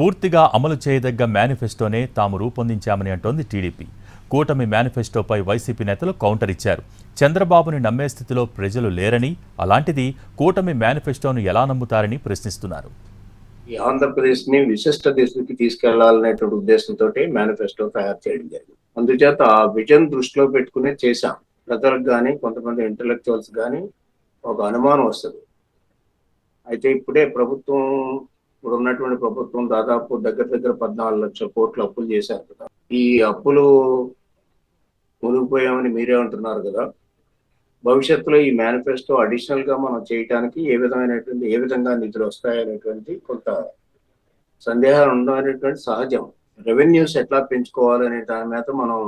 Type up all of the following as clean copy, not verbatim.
పూర్తిగా అమలు చేయదగ్గ మేనిఫెస్టోనే తాము రూపొందించామని అంటోంది టీడీపీ. కూటమి మేనిఫెస్టోపై వైసీపీ నేతలు కౌంటర్ ఇచ్చారు. చంద్రబాబుని నమ్మే స్థితిలో ప్రజలు లేరని, అలాంటిది కూటమి మేనిఫెస్టోను ఎలా నమ్ముతారని ప్రశ్నిస్తున్నారు. ఈ ఆంధ్రప్రదేశ్ ని విశిష్ట దిశకి తీసుకెళ్లాలనేటువంటి ఉద్దేశంతో మేనిఫెస్టో తయారు చేయడం జరిగింది. అందుచేత ఆ విజన్ దృష్టిలో పెట్టుకునే చేశాం. ప్రజలకు కానీ కొంతమంది ఇంటలెక్చువల్స్ కానీ ఒక అనుమానం వస్తుంది. అయితే ఇప్పుడే ఇప్పుడు ఉన్నటువంటి ప్రభుత్వం దాదాపు దగ్గర 14 లక్షల కోట్లు అప్పులు చేశారు కదా. ఈ అప్పులు మునిగిపోయామని మీరే అంటున్నారు కదా. భవిష్యత్తులో ఈ మేనిఫెస్టో అడిషనల్ గా మనం చేయడానికి ఏ విధంగా నిధులు వస్తాయనేటువంటి కొంత సందేహాలు ఉండడం సహజం. రెవెన్యూస్ ఎట్లా పెంచుకోవాలనే దాని మీద మనం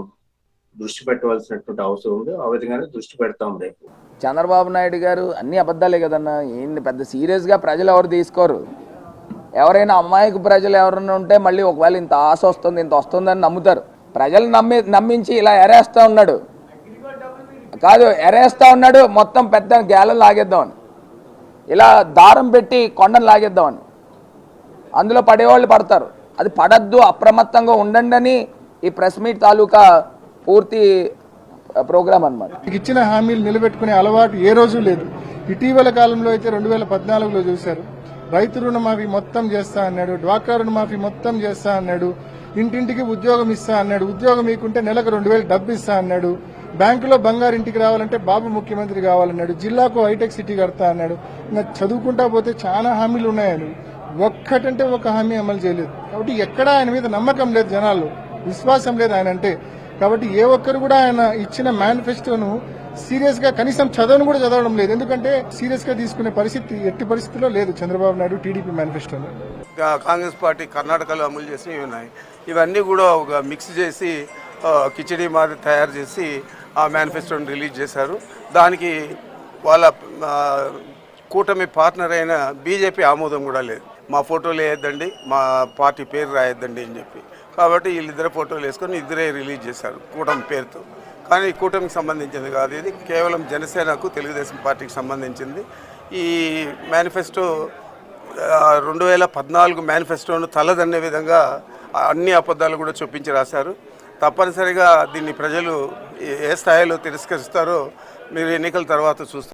దృష్టి పెట్టవలసినటువంటి అవసరం ఉంది. ఆ విధంగానే దృష్టి పెడతాం రేపు. చంద్రబాబు నాయుడు గారు అన్ని అబద్ధాలే కదన్నా. ఏంటి పెద్ద సీరియస్గా ప్రజలు ఎవరు తీసుకోరు. ఎవరైనా అమాయక ప్రజలు ఎవరైనా ఉంటే మళ్ళీ ఒకవేళ ఇంత ఆశ వస్తుంది ఇంత వస్తుందని నమ్ముతారు. ప్రజలు నమ్మించి ఇలా ఎరేస్తూ ఉన్నాడు. కాదు, ఎరేస్తూ ఉన్నాడు. మొత్తం పెద్ద గేలం లాగేద్దామని, ఇలా దారం పెట్టి కొండను లాగేద్దామని. అందులో పడేవాళ్ళు పడతారు. అది పడద్దు, అప్రమత్తంగా ఉండండి అని ఈ ప్రెస్ మీట్ తాలూకా పూర్తి ప్రోగ్రామ్ అన్నమాట. ఇచ్చిన హామీలు నిలబెట్టుకునే అలవాటు ఏ రోజు లేదు. ఇటీవల కాలంలో అయితే 2014లో చూశారు. రైతు రుణమాఫీ మొత్తం చేస్తా అన్నాడు, డ్వాక్రా రుణమాఫీ మొత్తం చేస్తా అన్నాడు, ఇంటింటికి ఉద్యోగం ఇస్తా అన్నాడు, ఉద్యోగం ఇకుంటే నెలకు 2000 డబ్బు ఇస్తా అన్నాడు, బ్యాంకులో బంగారు ఇంటికి రావాలంటే బాబు ముఖ్యమంత్రి కావాలన్నాడు, జిల్లాకు హైటెక్ సిటీ కడతా అన్నాడు. ఇంకా చదువుకుంటా పోతే చాలా హామీలు ఉన్నాయని ఒక్కటంటే ఒక హామీ అమలు చేయలేదు. కాబట్టి ఎక్కడా ఆయన మీద నమ్మకం లేదు, జనాల్లో విశ్వాసం లేదు ఆయన అంటే. కాబట్టి ఏ ఒక్కరు కూడా ఆయన ఇచ్చిన మేనిఫెస్టోను సీరియస్ గా కనీసం చదవడం లేదు. ఎందుకంటే సీరియస్ గా తీసుకునే పరిస్థితి ఎట్టి పరిస్థితిలో లేదు చంద్రబాబు నాయుడు టీడీపీ మేనిఫెస్టోలో. కాంగ్రెస్ పార్టీ కర్ణాటకలో అమలు చేసినవి ఉన్నాయి. ఇవన్నీ కూడా ఒక మిక్స్ చేసి కిచడీ మాది తయారు చేసి ఆ మేనిఫెస్టోని రిలీజ్ చేశారు. దానికి వాళ్ళ కూటమి పార్ట్నర్ అయిన బీజేపీ ఆమోదం కూడా లేదు. మా ఫోటోలు వేయద్దండి, మా పార్టీ పేరు రాయొద్దండి అని చెప్పి. కాబట్టి వీళ్ళిద్దరు ఫోటోలు వేసుకొని ఇద్దరే రిలీజ్ చేశారు కూటమి పేరుతో. కానీ కూటమికి సంబంధించింది కాదు, ఇది కేవలం జనసేనకు తెలుగుదేశం పార్టీకి సంబంధించింది. ఈ మేనిఫెస్టో 2014 మేనిఫెస్టోను తలదన్నే విధంగా అన్ని అబద్ధాలు కూడా చూపించి రాశారు. తప్పనిసరిగా దీన్ని ప్రజలు ఏ స్థాయిలో తిరస్కరిస్తారో మీరు ఎన్నికల తర్వాత చూస్తారు.